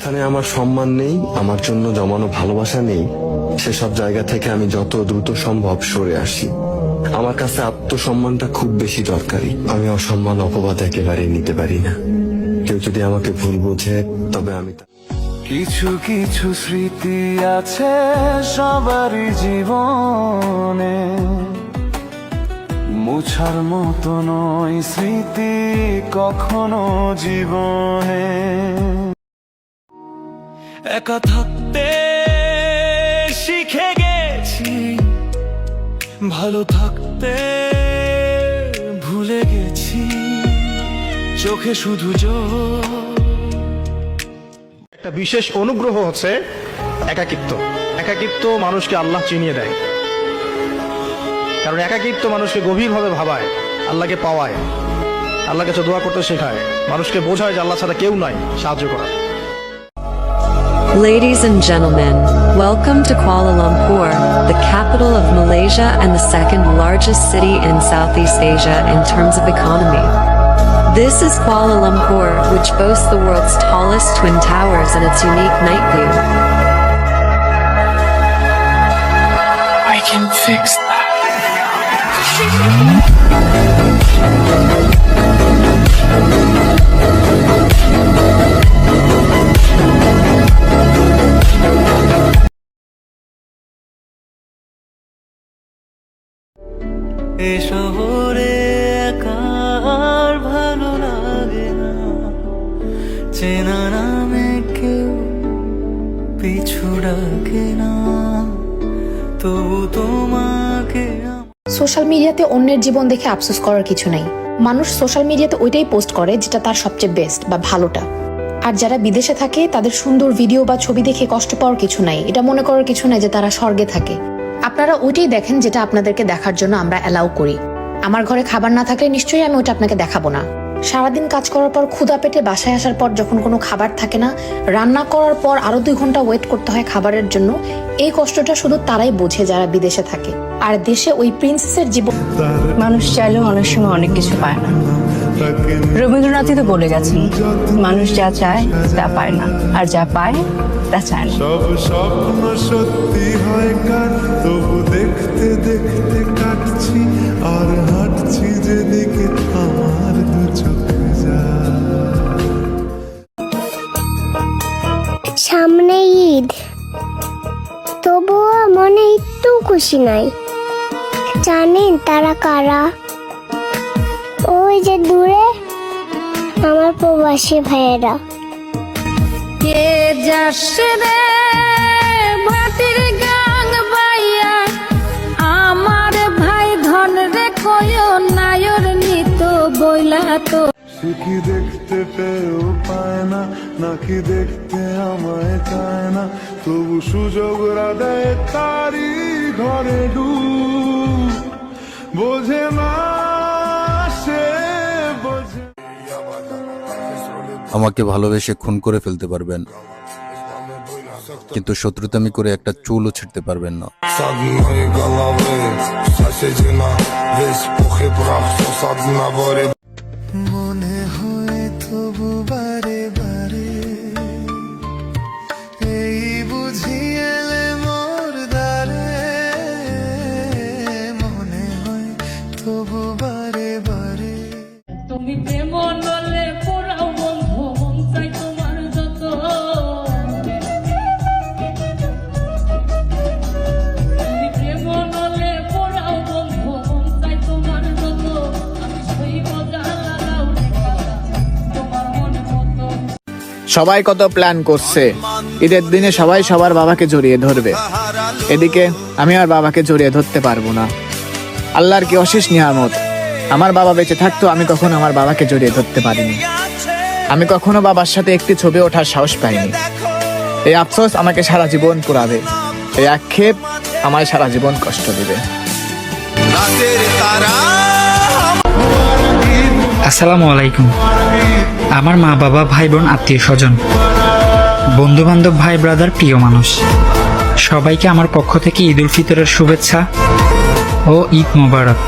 যেখানে আমার সম্মান নেই, আমার জন্য জমানো ভালোবাসা নেই, সেসব জায়গা থেকে আমি যত দ্রুত সম্ভব সরে আসি। আমার কাছে আত্মসম্মানটা খুব বেশি দরকারি। আমি অসম্মান অপবাদ একেবারেই নিতে পারি না। কেউ যদি আমাকে ভুল বোঝে তবে আমি কিছু কিছু স্মৃতি আছে সবারই জীবনে, মুছার মতো নয় স্মৃতি কখনো জীবনে। একা থাকতে শিখে গেছি, ভালো থাকতে ভুলে গেছি, চোখে শুধু একটা বিশেষ অনুগ্রহ হচ্ছে একাকিত্ব। একাকিত্ব মানুষকে আল্লাহ চিনিয়ে দেয়, কারণ একাকিত্ব মানুষকে গভীরভাবে ভাবায়, আল্লাহকে পাওয়ায়, আল্লাহর কাছে দোয়া করতে শেখায়, মানুষকে বোঝায় যে আল্লাহ ছাড়া কেউ নাই সাহায্য করার। Ladies and gentlemen, welcome to Kuala Lumpur, the capital of Malaysia and the second largest city in Southeast Asia in terms of economy. This is Kuala Lumpur, which boasts the world's tallest twin towers and its unique night view. I can fix that. এ শহরে একার ভালো লাগে না, চেনা নামে কেউ পিছু ডাকে না, তবু তোমাকে। সোশ্যাল মিডিয়াতে অন্যের জীবন দেখে আফসোস করার কিছু নাই। মানুষ সোশ্যাল মিডিয়াতে ওইটাই পোস্ট করে যেটা তার সবচেয়ে বেস্ট বা ভালোটা। আর যারা বিদেশে থাকে তাদের সুন্দর ভিডিও বা ছবি দেখে কষ্ট পাওয়ার কিছু নাই, এটা মনে করার কিছু নাই যে তারা স্বর্গে থাকে। আপনারা ওইটাই দেখেন যেটা আপনাদেরকে দেখার জন্য আমরা অ্যালাউ করি। আমার ঘরে খাবার না থাকলে নিশ্চয়ই আমি ওইটা আপনাকে দেখাবো না। সারাদিন কাজ করার পর ক্ষুধা পেটে বাসায় আসার পর যখন কোনো খাবার থাকে না, রান্না করার পর আরো 2 ঘন্টা ওয়েট করতে হয় খাবারের জন্য, এই কষ্টটা শুধু তারাই বোঝে যারা বিদেশে থাকে। আর দেশে ওই প্রিন্সেসের জীবন। মানুষ চাইলেও অনেক সময় অনেক কিছু পায় না। রবীন্দ্রনাথই তো বলে গেছেন, মানুষ যা চায় তা পায় না, আর যা পায় তা চায় না। সব স্বপ্ন সত্যি হয় কার, তবু দেখতে দেখতে কাটছি আর হাঁটছি যেদিকে আমার দু চোখে যায়। সামনে ঈদ, তবুও মনে একটু খুশি নাই। জানেন তারা কারা? ওই যে দূরে আমার প্রবাসী ভাইয়েরা। কে যাচ্ছে রে ভাটির গাং বাইয়া, আমার ভাই ধন রে কয়ো নায়র নিত বইলা তো। সে কি দেখতে পেয়েও পায় না, নাকি দেখতে আমায় চায় না, তবু সুযোগ দেয় তারি ঘরে ডুব। বোঝে না সে, বোঝে। আমাকে ভালোবেসে খুন করে ফেলতে পারবেন, কিন্তু শত্রুতামি করে একটা চুলও ছিঁড়তে পারবেন না। মনে হয় তবু বারে বারে এই বুঝি এলে মোর দ্বারে, মনে হয় তবু বারে বারে। তুমি প্রেম নলে পোড়াও বন্ধু, মন চাই তোমার যত। তুমি প্রেম নলে পোড়াও বন্ধু, মন চাই তোমার যত। আমি সইব জ্বালা দাও রে কালা, তোমার মন মতো। সবাই কত প্ল্যান করছে, ঈদের দিনে সবাই সবার বাবাকে জড়িয়ে ধরবে। এদিকে আমি আর বাবাকে জড়িয়ে ধরতে পারবো না। আল্লাহর কি অশেষ নিয়ামত, আমার বাবা বেঁচে থাকতো আমি কখনো আমার বাবাকে জড়িয়ে ধরতে পারিনি। আমি কখনো বাবার সাথে একটি ছবি ওঠার সাহস পাইনি। এই আফসোস আমাকে সারা জীবন পোড়াবে, এই আক্ষেপ আমায় সারা জীবন কষ্ট দিবে। আসসালামু আলাইকুম। আমার মা বাবা ভাই বোন আত্মীয় স্বজন বন্ধু বান্ধব ভাই ব্রাদার প্রিয় মানুষ সবাইকে আমার পক্ষ থেকে ঈদ উল ফিতরের শুভেচ্ছা ও ঈদ মোবারক।